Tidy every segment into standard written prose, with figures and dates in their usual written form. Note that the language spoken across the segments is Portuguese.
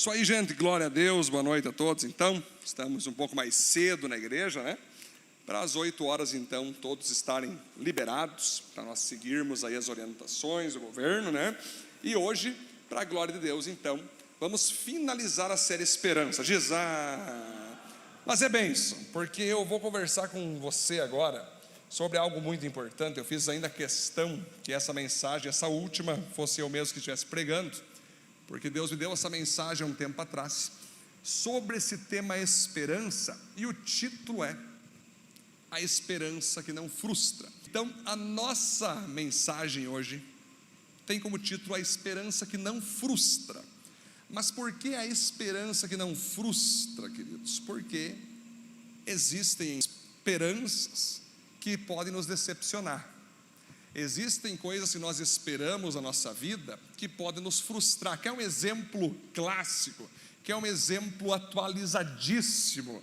Isso aí, gente, glória a Deus, boa noite a todos. Então, estamos um pouco mais cedo na igreja, né? Para as 8 horas, então, todos estarem liberados, para nós seguirmos aí as orientações do governo, né? E hoje, para a glória de Deus, então, vamos finalizar a série Esperança. Mas é bênção, porque eu vou conversar com você agora sobre algo muito importante. Eu fiz ainda questão que essa mensagem, essa última, fosse eu mesmo que estivesse pregando, porque Deus me deu essa mensagem há um tempo atrás, sobre esse tema esperança, e o título é A Esperança que Não Frustra. Então, a nossa mensagem hoje tem como título A Esperança que Não Frustra. Mas por que a esperança que não frustra, queridos? Porque existem esperanças que podem nos decepcionar. Existem coisas que nós esperamos na nossa vida que podem nos frustrar. Quer um exemplo clássico? Quer um exemplo atualizadíssimo?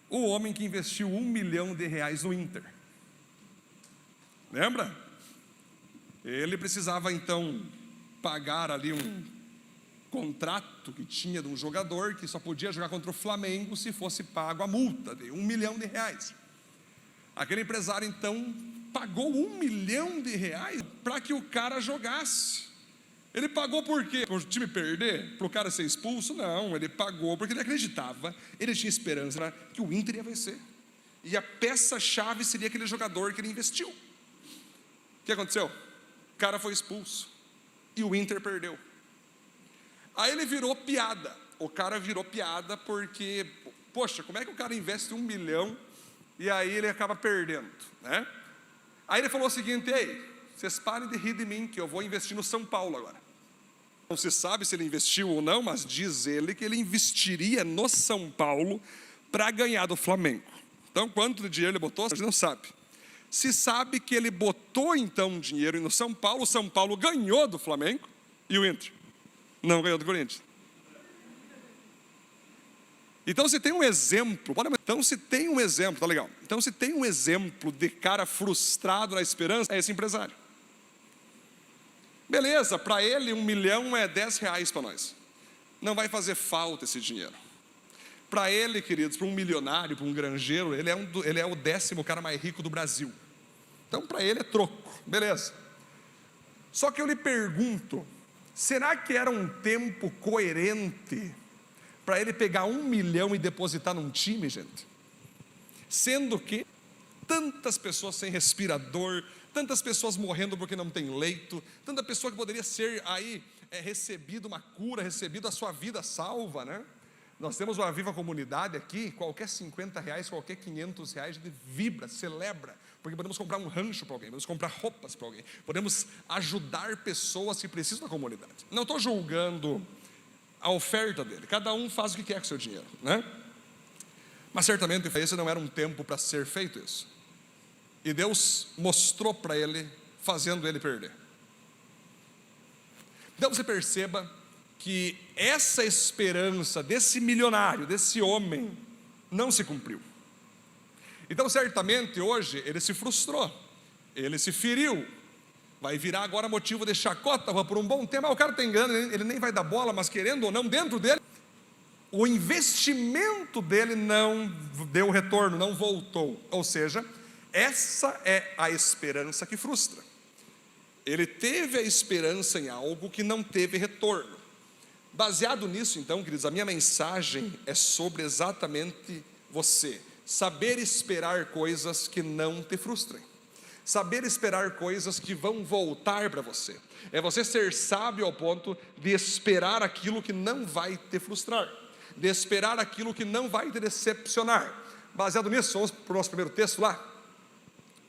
O homem que investiu R$1 milhão no Inter. Lembra? Ele precisava então pagar ali um contrato que tinha de um jogador que só podia jogar contra o Flamengo se fosse pago a multa de R$1 milhão. Aquele empresário então pagou R$1 milhão para que o cara jogasse. Ele pagou por quê? Para o time perder? Para o cara ser expulso? Não, ele pagou porque ele acreditava, ele tinha esperança que o Inter ia vencer, e a peça-chave seria aquele jogador que ele investiu. O que aconteceu? O cara foi expulso e o Inter perdeu. Aí ele virou piada. O cara virou piada porque, poxa, como é que o cara investe R$1 milhão e aí ele acaba perdendo, né? Aí ele falou o seguinte: ei, vocês parem de rir de mim, que eu vou investir no São Paulo agora. Não se sabe se ele investiu ou não, mas diz ele que ele investiria no São Paulo para ganhar do Flamengo. Então, quanto de dinheiro ele botou, a gente não sabe. Se sabe que ele botou então dinheiro no São Paulo, o São Paulo ganhou do Flamengo e o Inter não ganhou do Corinthians. Então se tem um exemplo, tá legal. Então se tem um exemplo de cara frustrado na esperança, é esse empresário. Beleza, para ele R$1 milhão é R$10 para nós. Não vai fazer falta esse dinheiro. Para ele, queridos, para um milionário, para um granjeiro, ele é o 10º cara mais rico do Brasil. Então para ele é troco, beleza. Só que eu lhe pergunto, será que era um tempo coerente para ele pegar R$1 milhão e depositar num time, gente? Sendo que tantas pessoas sem respirador, tantas pessoas morrendo porque não tem leito, tanta pessoa que poderia ser aí recebido uma cura, recebido a sua vida salva, né? Nós temos uma Viva Comunidade aqui, qualquer R$50, qualquer R$500, a gente vibra, celebra, porque podemos comprar um rancho para alguém, podemos comprar roupas para alguém, podemos ajudar pessoas que precisam da comunidade. Não estou julgando a oferta dele, cada um faz o que quer com o seu dinheiro, né? Mas certamente esse não era um tempo para ser feito isso, e Deus mostrou para ele, fazendo ele perder. Então você perceba que essa esperança desse milionário, desse homem, não se cumpriu. Então certamente hoje ele se frustrou, ele se feriu, vai virar agora motivo de chacota por um bom tempo. O cara tem grana, ele nem vai dar bola, mas querendo ou não, dentro dele, o investimento dele não deu retorno, não voltou. Ou seja, essa é a esperança que frustra. Ele teve a esperança em algo que não teve retorno. Baseado nisso, então, queridos, a minha mensagem é sobre exatamente você saber esperar coisas que não te frustrem, saber esperar coisas que vão voltar para você. É você ser sábio ao ponto de esperar aquilo que não vai te frustrar, de esperar aquilo que não vai te decepcionar. Baseado nisso, vamos para o nosso primeiro texto lá,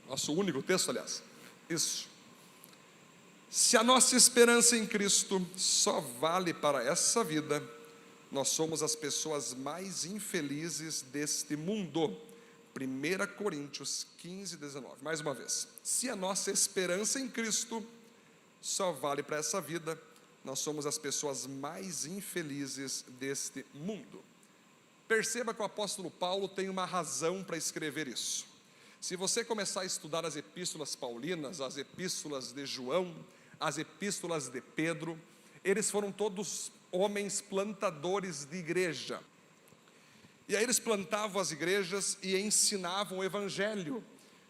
nosso único texto, aliás. Isso. Se a nossa esperança em Cristo só vale para essa vida, nós somos as pessoas mais infelizes deste mundo. 1 Coríntios 15, 19. Mais uma vez. Se a nossa esperança em Cristo só vale para essa vida, nós somos as pessoas mais infelizes deste mundo. Perceba que o apóstolo Paulo tem uma razão para escrever isso. Se você começar a estudar as epístolas paulinas, as epístolas de João, as epístolas de Pedro, eles foram todos homens plantadores de igreja. E aí eles plantavam as igrejas e ensinavam o evangelho.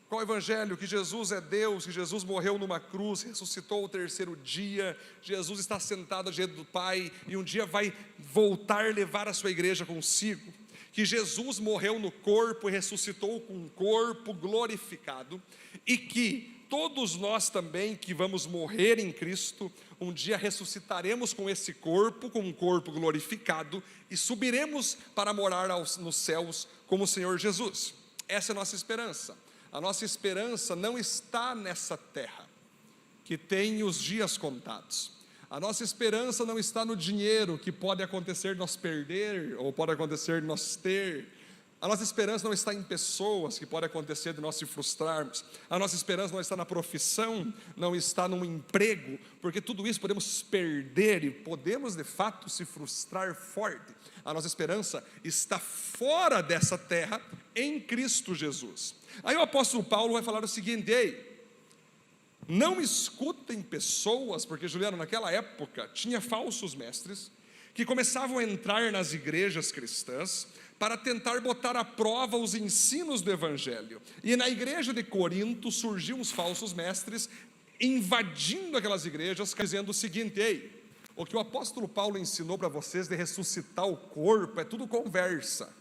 Qual evangelho? Que Jesus é Deus, que Jesus morreu numa cruz, ressuscitou ao terceiro dia, Jesus está sentado diante do Pai e um dia vai voltar levar a sua igreja consigo. Que Jesus morreu no corpo e ressuscitou com um corpo glorificado, e que todos nós também que vamos morrer em Cristo, um dia ressuscitaremos com esse corpo, com um corpo glorificado, e subiremos para morar nos céus como o Senhor Jesus. Essa é a nossa esperança. A nossa esperança não está nessa terra, que tem os dias contados. A nossa esperança não está no dinheiro, que pode acontecer de nós perder, ou pode acontecer de nós ter. A nossa esperança não está em pessoas, que pode acontecer de nós se frustrarmos. A nossa esperança não está na profissão, não está num emprego, porque tudo isso podemos perder e podemos de fato se frustrar forte. A nossa esperança está fora dessa terra, em Cristo Jesus. Aí o apóstolo Paulo vai falar o seguinte: ei, não escutem pessoas, porque Juliano, naquela época tinha falsos mestres que começavam a entrar nas igrejas cristãs para tentar botar à prova os ensinos do evangelho. E na igreja de Corinto surgiam os falsos mestres invadindo aquelas igrejas, dizendo o seguinte: ei, o que o apóstolo Paulo ensinou para vocês de ressuscitar o corpo é tudo conversa.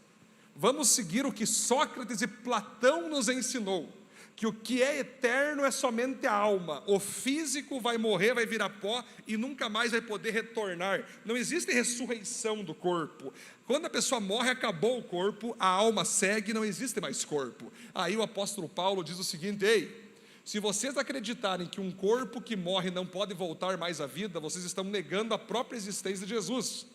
Vamos seguir o que Sócrates e Platão nos ensinou, que o que é eterno é somente a alma. O físico vai morrer, vai virar pó e nunca mais vai poder retornar. Não existe ressurreição do corpo. Quando a pessoa morre, acabou o corpo, a alma segue, não existe mais corpo. Aí o apóstolo Paulo diz o seguinte: ei, se vocês acreditarem que um corpo que morre não pode voltar mais à vida, vocês estão negando a própria existência de Jesus.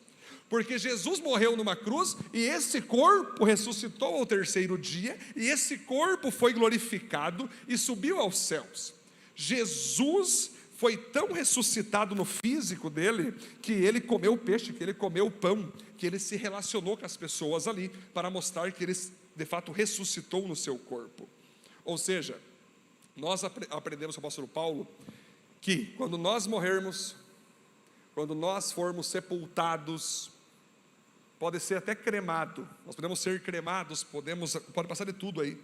Porque Jesus morreu numa cruz e esse corpo ressuscitou ao terceiro dia, e esse corpo foi glorificado e subiu aos céus. Jesus foi tão ressuscitado no físico dele, que ele comeu peixe, que ele comeu pão, que ele se relacionou com as pessoas ali, para mostrar que ele de fato ressuscitou no seu corpo. Ou seja, nós aprendemos com o apóstolo Paulo, que quando nós morrermos, quando nós formos sepultados, pode ser até cremado, nós podemos ser cremados, pode passar de tudo aí.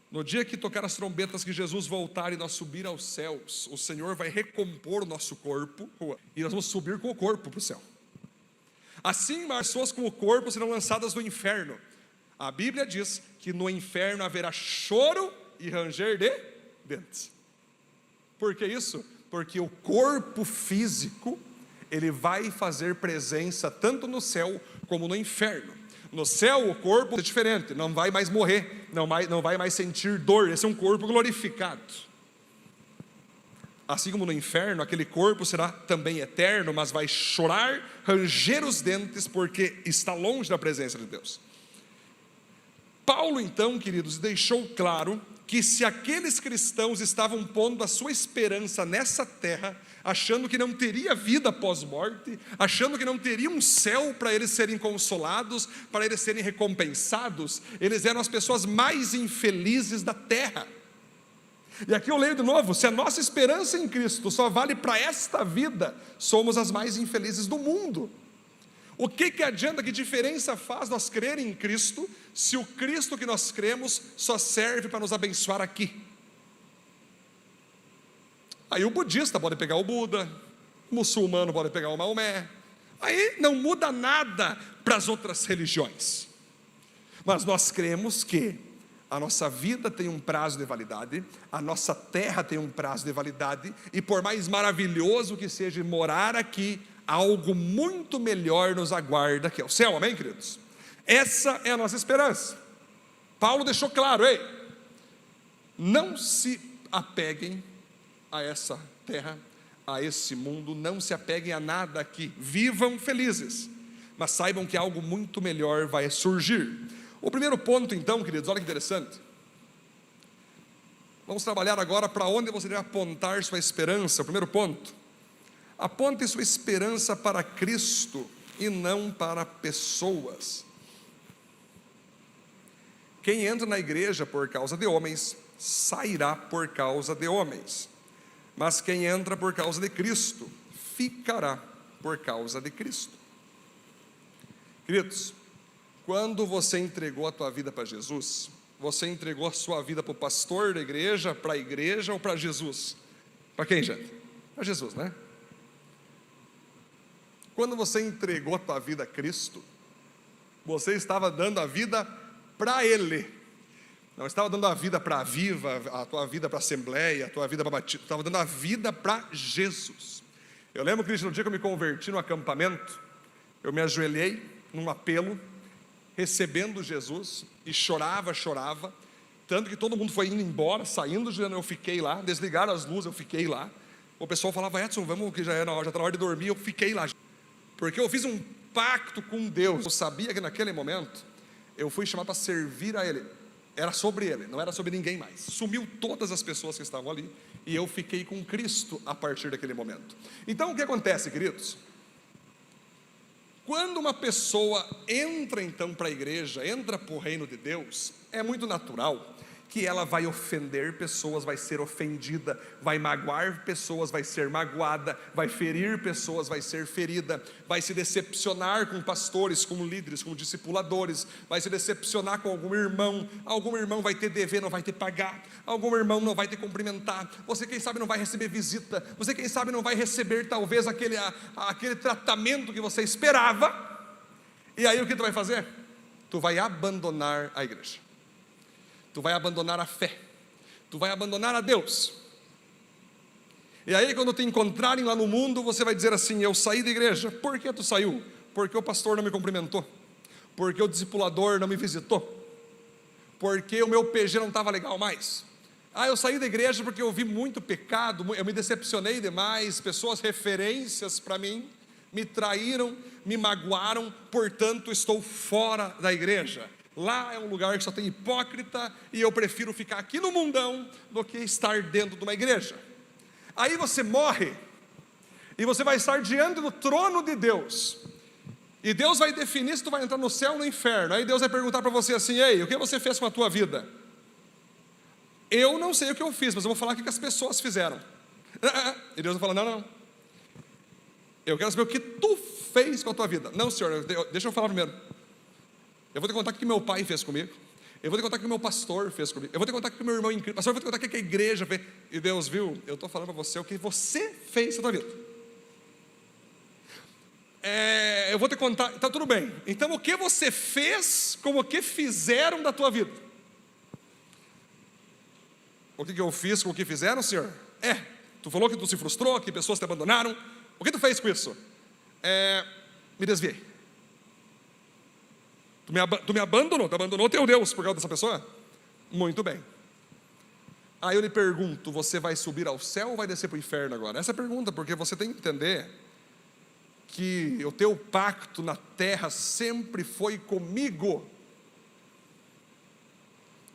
No dia que tocar as trombetas, que Jesus voltar e nós subir aos céus, o Senhor vai recompor o nosso corpo, e nós vamos subir com o corpo para o céu. Assim, as pessoas com o corpo serão lançadas no inferno. A Bíblia diz que no inferno haverá choro e ranger de dentes. Por que isso? Porque o corpo físico, ele vai fazer presença tanto no céu como no inferno. No céu o corpo é diferente, não vai mais morrer, não vai mais sentir dor, esse é um corpo glorificado. Assim como no inferno, aquele corpo será também eterno, mas vai chorar, ranger os dentes, porque está longe da presença de Deus. Paulo então, queridos, deixou claro que se aqueles cristãos estavam pondo a sua esperança nessa terra, achando que não teria vida pós-morte, achando que não teria um céu para eles serem consolados, para eles serem recompensados, eles eram as pessoas mais infelizes da terra. E aqui eu leio de novo: se a nossa esperança em Cristo só vale para esta vida, somos as mais infelizes do mundo. O que adianta, que diferença faz nós crer em Cristo, se o Cristo que nós cremos só serve para nos abençoar aqui? Aí o budista pode pegar o Buda, o muçulmano pode pegar o Maomé, aí não muda nada para as outras religiões. Mas nós cremos que a nossa vida tem um prazo de validade, a nossa terra tem um prazo de validade, e por mais maravilhoso que seja morar aqui, algo muito melhor nos aguarda, que é o céu, amém, queridos? Essa é a nossa esperança. Paulo deixou claro: ei, não se apeguem a essa terra, a esse mundo, não se apeguem a nada aqui, vivam felizes, mas saibam que algo muito melhor vai surgir. O primeiro ponto então, queridos, olha que interessante, vamos trabalhar agora para onde você deve apontar sua esperança. O primeiro ponto: aponte sua esperança para Cristo e não para pessoas. Quem entra na igreja por causa de homens, sairá por causa de homens. Mas quem entra por causa de Cristo, ficará por causa de Cristo. Queridos, quando você entregou a tua vida para Jesus, você entregou a sua vida para o pastor da igreja, para a igreja ou para Jesus? Para quem, gente? Para Jesus, né? Quando você entregou a tua vida a Cristo, você estava dando a vida para Ele. Não estava dando a vida para a Viva, a tua vida para a Assembleia, a tua vida para a Batista. Estava dando a vida para Jesus. Eu lembro que no dia que eu me converti no acampamento, eu me ajoelhei num apelo, recebendo Jesus, e chorava, tanto que todo mundo foi indo embora, saindo, eu fiquei lá, desligaram as luzes, eu fiquei lá. O pessoal falava, Edson, vamos, que já está na hora de dormir, eu fiquei lá, porque eu fiz um pacto com Deus. Eu sabia que naquele momento, eu fui chamado para servir a Ele, era sobre Ele, não era sobre ninguém mais. Sumiu todas as pessoas que estavam ali, e eu fiquei com Cristo a partir daquele momento. Então o que acontece, queridos? Quando uma pessoa entra então para a igreja, entra para o reino de Deus, é muito natural que ela vai ofender pessoas, vai ser ofendida, vai magoar pessoas, vai ser magoada, vai ferir pessoas, vai ser ferida, vai se decepcionar com pastores, com líderes, com discipuladores, vai se decepcionar com algum irmão vai ter dever, não vai ter pagar, algum irmão não vai te cumprimentar, você quem sabe não vai receber visita, você quem sabe não vai receber talvez aquele tratamento que você esperava, e aí o que tu vai fazer? Tu vai abandonar a igreja. Tu vai abandonar a fé, tu vai abandonar a Deus. E aí quando te encontrarem lá no mundo, você vai dizer assim, eu saí da igreja. Por que tu saiu? Porque o pastor não me cumprimentou, porque o discipulador não me visitou, porque o meu PG não estava legal mais. Eu saí da igreja porque eu vi muito pecado, eu me decepcionei demais, pessoas referências para mim, me traíram, me magoaram, portanto estou fora da igreja. Lá é um lugar que só tem hipócrita, e eu prefiro ficar aqui no mundão do que estar dentro de uma igreja. Aí você morre, e você vai estar diante do trono de Deus, e Deus vai definir se tu vai entrar no céu ou no inferno. Aí Deus vai perguntar para você assim, ei, o que você fez com a tua vida? Eu não sei o que eu fiz, mas eu vou falar o que as pessoas fizeram. E Deus vai falar, não, eu quero saber o que tu fez com a tua vida. Não, Senhor, deixa eu falar primeiro. Eu vou te contar o que meu pai fez comigo, eu vou te contar o que meu pastor fez comigo, eu vou te contar o que meu irmão em Cristo, pastor, eu vou te contar o que a igreja fez. E Deus viu, eu estou falando para você o que você fez na tua vida. Eu vou te contar, então tudo bem, então o que você fez como o que fizeram da tua vida? O que eu fiz com o que fizeram, Senhor? Tu falou que tu se frustrou, que pessoas te abandonaram, o que tu fez com isso? Me desviei. Tu me abandonou, tu abandonou teu Deus por causa dessa pessoa? Muito bem. Aí eu lhe pergunto, você vai subir ao céu ou vai descer para o inferno agora? Essa é a pergunta, porque você tem que entender que o teu pacto na terra sempre foi comigo.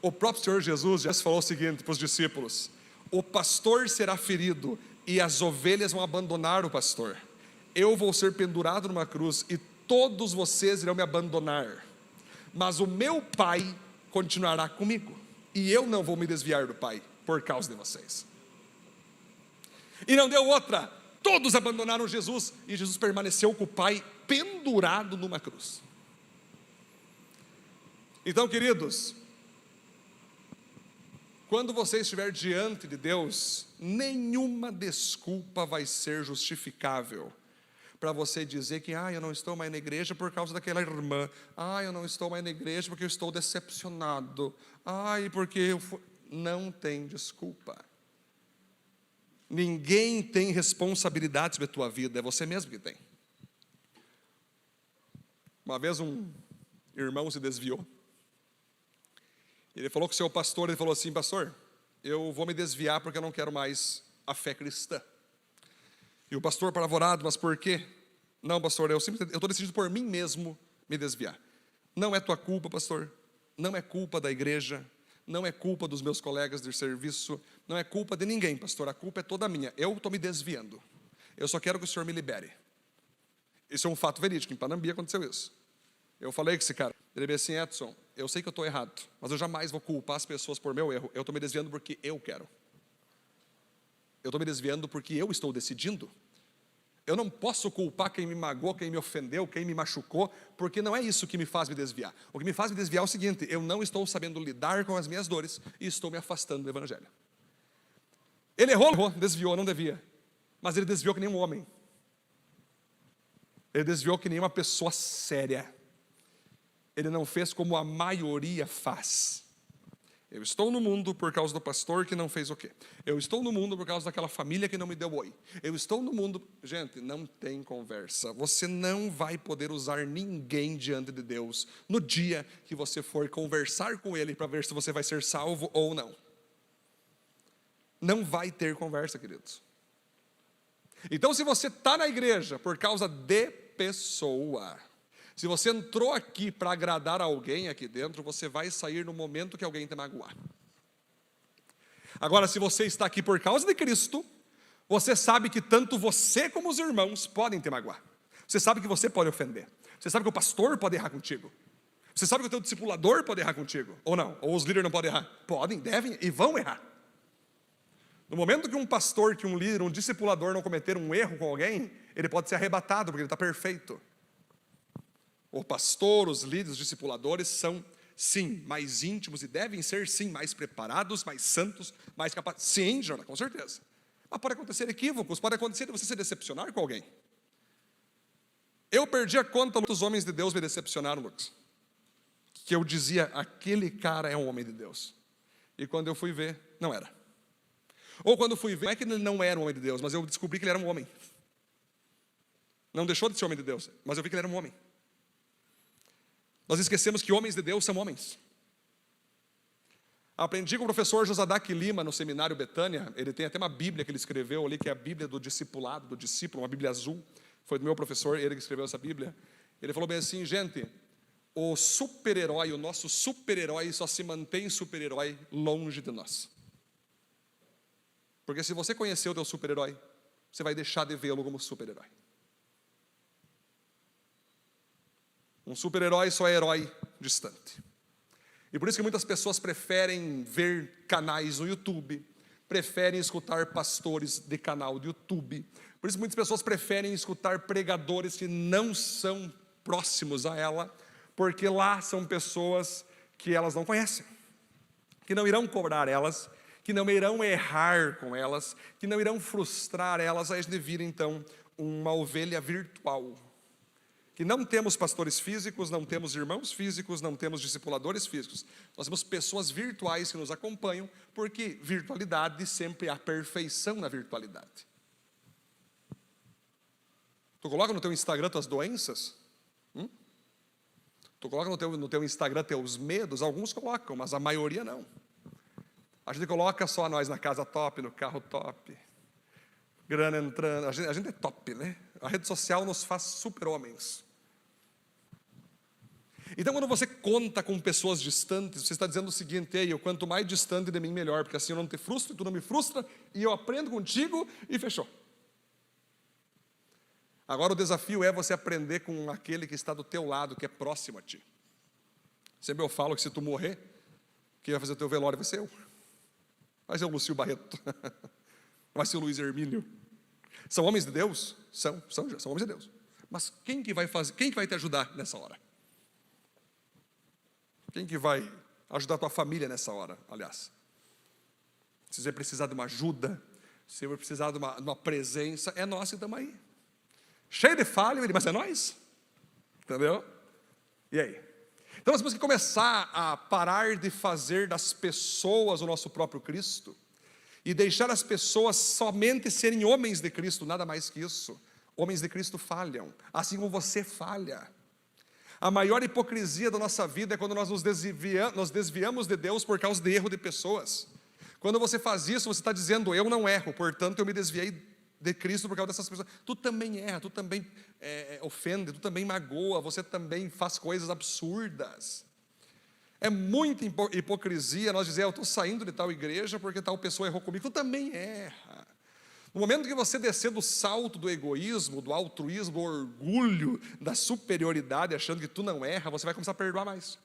O próprio Senhor Jesus já falou o seguinte para os discípulos, o pastor será ferido e as ovelhas vão abandonar o pastor. Eu vou ser pendurado numa cruz e todos vocês irão me abandonar, mas o meu Pai continuará comigo, e eu não vou me desviar do Pai por causa de vocês. E não deu outra, todos abandonaram Jesus, e Jesus permaneceu com o Pai pendurado numa cruz. Então, queridos, quando você estiver diante de Deus, nenhuma desculpa vai ser justificável para você dizer que eu não estou mais na igreja por causa daquela irmã, eu não estou mais na igreja porque eu estou decepcionado, porque eu fui... Não tem desculpa. Ninguém tem responsabilidade sobre a tua vida, é você mesmo que tem. Uma vez um irmão se desviou, ele falou com o seu pastor, ele falou assim, pastor, eu vou me desviar porque eu não quero mais a fé cristã. E o pastor apavorado, mas por quê? Não, pastor, eu estou decidido por mim mesmo me desviar. Não é tua culpa, pastor, não é culpa da igreja, não é culpa dos meus colegas de serviço, não é culpa de ninguém, pastor, a culpa é toda minha, eu estou me desviando, eu só quero que o senhor me libere. Isso é um fato verídico, em Panambi aconteceu isso. Eu falei com esse cara, ele disse assim, Edson, eu sei que eu estou errado, mas eu jamais vou culpar as pessoas por meu erro, eu estou me desviando porque eu quero. Eu estou me desviando porque eu estou decidindo. eu não posso culpar quem me magoou, quem me ofendeu, quem me machucou, porque não é isso que me faz me desviar. O que me faz me desviar é o seguinte: eu não estou sabendo lidar com as minhas dores e estou me afastando do Evangelho. Ele errou, desviou, não devia, mas ele desviou que nem um homem. Ele desviou que nem uma pessoa séria. Ele não fez como a maioria faz. Eu estou no mundo por causa do pastor que não fez o quê? Eu estou no mundo por causa daquela família que não me deu oi. Eu estou no mundo... Gente, não tem conversa. Você não vai poder usar ninguém diante de Deus no dia que você for conversar com Ele para ver se você vai ser salvo ou não. Não vai ter conversa, queridos. Então, se você está na igreja por causa de pessoa, se você entrou aqui para agradar alguém aqui dentro, você vai sair no momento que alguém te magoar. Agora, se você está aqui por causa de Cristo, você sabe que tanto você como os irmãos podem te magoar. Você sabe que você pode ofender. Você sabe que o pastor pode errar contigo. Você sabe que o teu discipulador pode errar contigo, ou não? Ou os líderes não podem errar? Podem, devem e vão errar. No momento que um pastor, que um líder, um discipulador não cometer um erro com alguém, ele pode ser arrebatado, porque ele está perfeito. O pastor, os líderes, os discipuladores são, sim, mais íntimos e devem ser, sim, mais preparados, mais santos, mais capazes. Sim, Jonathan, com certeza. Mas pode acontecer equívocos, pode acontecer de você se decepcionar com alguém. Eu perdi a conta dos homens de Deus me decepcionaram, Lucas. Que eu dizia, aquele cara é um homem de Deus. E quando eu fui ver, não era. Ou quando fui ver, não é que ele não era um homem de Deus, mas eu descobri que ele era um homem. Não deixou de ser homem de Deus, mas eu vi que ele era um homem. Nós esquecemos que homens de Deus são homens. Aprendi com o professor Josadac Lima no seminário Betânia. Ele tem até uma Bíblia que ele escreveu ali, que é a Bíblia do discipulado, do discípulo, uma Bíblia azul. Foi do meu professor, ele que escreveu essa Bíblia. Ele falou bem assim: gente, o super-herói, o nosso super-herói só se mantém super-herói longe de nós. Porque se você conhecer o teu super-herói, você vai deixar de vê-lo como super-herói. Um super-herói só é herói distante. E por isso que muitas pessoas preferem ver canais no YouTube, preferem escutar pastores de canal de YouTube. Por isso que muitas pessoas preferem escutar pregadores que não são próximos a ela, porque lá são pessoas que elas não conhecem, que não irão cobrar elas, que não irão errar com elas, que não irão frustrar elas, a gente vira então uma ovelha virtual. Que não temos pastores físicos, não temos irmãos físicos, não temos discipuladores físicos. Nós temos pessoas virtuais que nos acompanham, porque virtualidade sempre há perfeição na virtualidade. Tu coloca no teu Instagram tuas doenças? Tu coloca no teu Instagram teus medos? Alguns colocam, mas a maioria não. A gente coloca só nós na casa top, no carro top, grana entrando, a gente é top, né? A rede social nos faz super-homens. Então, quando você conta com pessoas distantes, você está dizendo o seguinte: ei, eu quanto mais distante de mim, melhor, porque assim eu não te frustro, tu não me frustra, e eu aprendo contigo, e fechou. Agora o desafio é você aprender com aquele que está do teu lado, que é próximo a ti. Sempre eu falo que se tu morrer, quem vai fazer o teu velório vai ser eu. Vai ser o Lúcio Barreto, vai ser o Luiz Hermínio. São homens de Deus? São homens de Deus. Mas quem que vai te ajudar nessa hora? Quem que vai ajudar a tua família nessa hora, aliás? Se você precisar de uma ajuda, se você precisar de uma presença, é nós que estamos aí. Cheio de falha, mas é nós. Entendeu? E aí? Então nós temos que começar a parar de fazer das pessoas o nosso próprio Cristo e deixar as pessoas somente serem homens de Cristo, nada mais que isso. Homens de Cristo falham, assim como você falha. A maior hipocrisia da nossa vida é quando nós nos desviamos de Deus por causa de erro de pessoas. Quando você faz isso, você está dizendo: eu não erro, portanto eu me desviei de Cristo por causa dessas pessoas. Tu também erra, tu também ofende, tu também magoa, você também faz coisas absurdas. É muita hipocrisia nós dizer: eu estou saindo de tal igreja porque tal pessoa errou comigo. Tu também erra. No momento que você descer do salto do egoísmo, do altruísmo, do orgulho, da superioridade, achando que tu não erra, você vai começar a perdoar mais.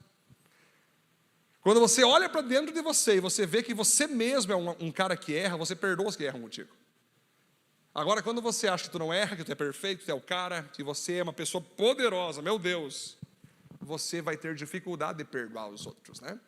Quando você olha para dentro de você e você vê que você mesmo é um cara que erra, você perdoa os que erram contigo. Agora, quando você acha que tu não erra, que tu é perfeito, que tu é o cara, que você é uma pessoa poderosa, meu Deus, você vai ter dificuldade de perdoar os outros, né?